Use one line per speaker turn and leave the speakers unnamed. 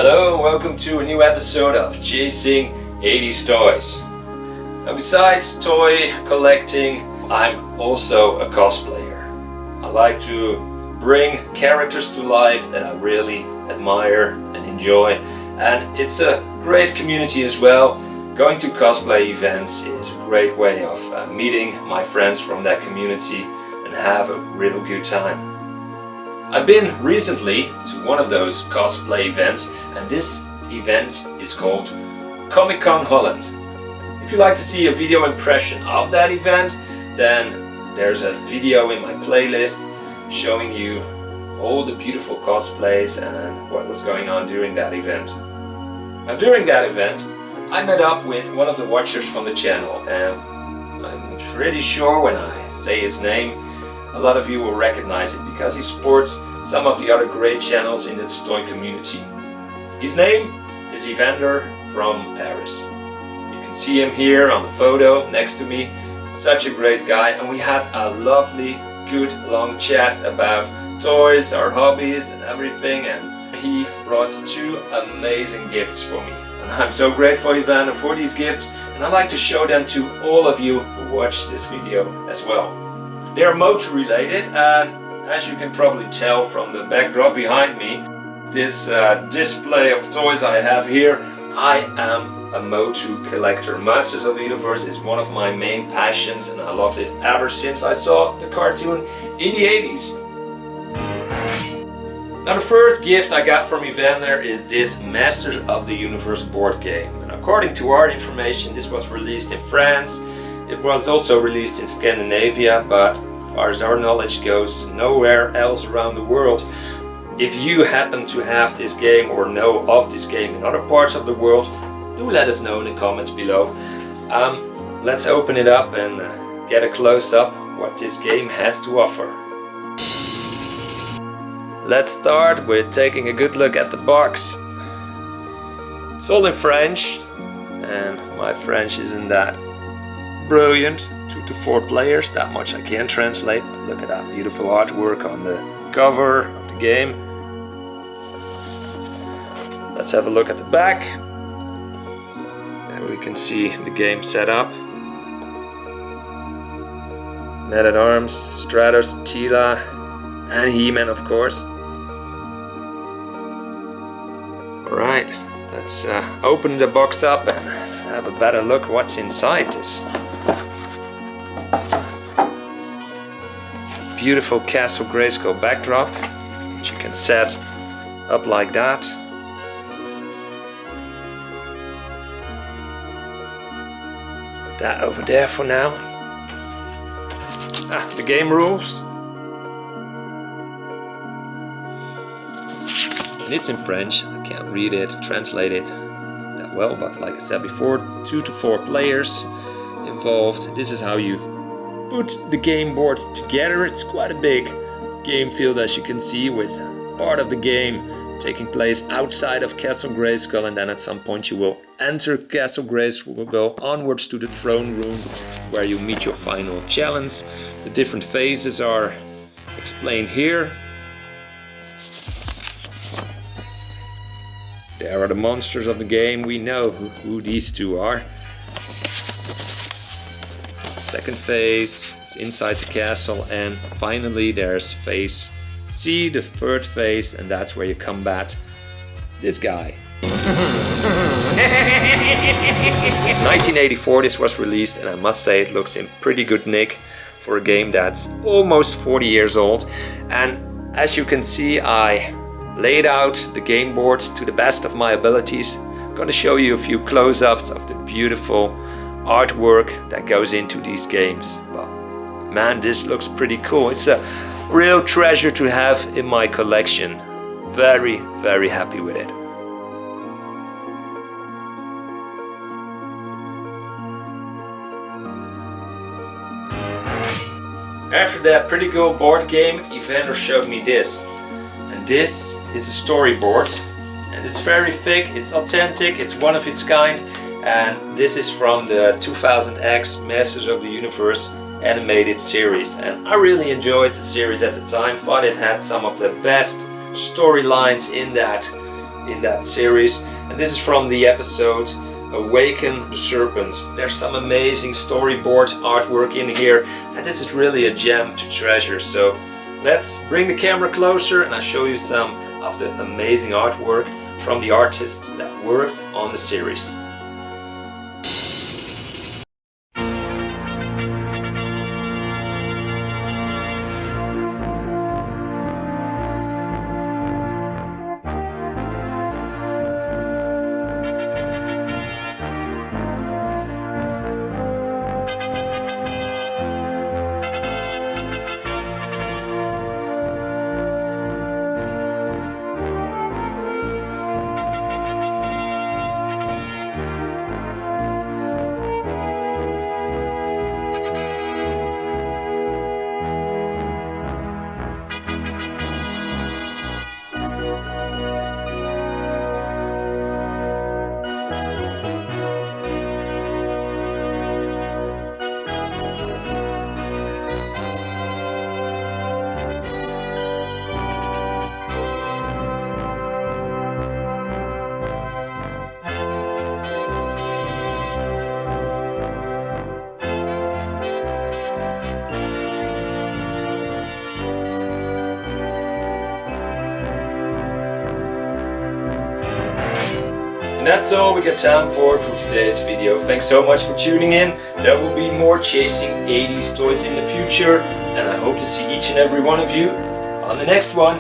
Hello and welcome to a new episode of Chasing 80s Toys. Now, besides toy collecting, I'm also a cosplayer. I like to bring characters to life that I really admire and enjoy, and it's a great community as well. Going to cosplay events is a great way of meeting my friends from that community and have a real good time. I've been recently to one of those cosplay events, and this event is called Comic-Con Holland. If you'd like to see a video impression of that event, then there's a video in my playlist showing you all the beautiful cosplays and what was going on during that event. Now, during that event, I met up with one of the watchers from the channel, and I'm pretty sure when I say his name, a lot of you will recognize it because he supports some of the other great channels in the toy community. His name is Evander from Paris. You can see him here on the photo next to me. Such a great guy, and we had a lovely, good, long chat about toys, our hobbies and everything, and he brought two amazing gifts for me. And I'm so grateful, Evander, for these gifts, and I'd like to show them to all of you who watch this video as well. They are motor related, and as you can probably tell from the backdrop behind me, this display of toys I have here, I am a Motu collector. Masters of the Universe is one of my main passions, and I loved it ever since I saw the cartoon in the 80s. Now, the first gift I got from Evander is this Masters of the Universe board game. And according to our information, this was released in France. It was also released in Scandinavia, but as far as our knowledge goes, nowhere else around the world. If you happen to have this game or know of this game in other parts of the world, do let us know in the comments below. Let's open it up and get a close-up what this game has to offer. Let's start with taking a good look at the box. It's all in French, and my French isn't that brilliant. 2 to 4 players, that much I can translate. Look at that beautiful artwork on the cover of the game. Let's have a look at the back. There we can see the game set up. Man-at-Arms, Stratos, Teela, and He-Man, of course. Alright, let's open the box up and have a better look what's inside this beautiful Castle Grayskull backdrop, which you can set up like that. Let's put that over there for now. The game rules. And it's in French. I can't read it, translate it that well, but like I said before, 2 to 4 players involved. This is how you put the game boards together. It's quite a big game field, as you can see, with part of the game taking place outside of Castle Grayskull, and then at some point you will enter Castle Grayskull, will go onwards to the throne room where you meet your final challenge. The different phases are explained here. There are the monsters of the game. We know who these two are. Second phase is inside the castle, and finally there's phase C, the third phase, and that's where you combat this guy. 1984 this was released, and I must say it looks in pretty good nick for a game that's almost 40 years old. And as you can see, I laid out the game board to the best of my abilities. I'm going to show you a few close-ups of the beautiful artwork that goes into these games. But man, this looks pretty cool. It's a real treasure to have in my collection. Very, very happy with it. After that pretty cool board game, Evander showed me this. And this is a storyboard. And it's very thick, it's authentic, it's one of its kind. And this is from the 2000X Masters of the Universe animated series, and I really enjoyed the series at the time. Thought it had some of the best storylines in that in that series, and this is from the episode Awaken the Serpent. There's some amazing storyboard artwork in here, and this is really a gem to treasure. So let's bring the camera closer and I'll show you some of the amazing artwork from the artists that worked on the series. And that's all we got time for today's video. Thanks so much for tuning in. There will be more chasing 80s toys in the future, and I hope to see each and every one of you on the next one.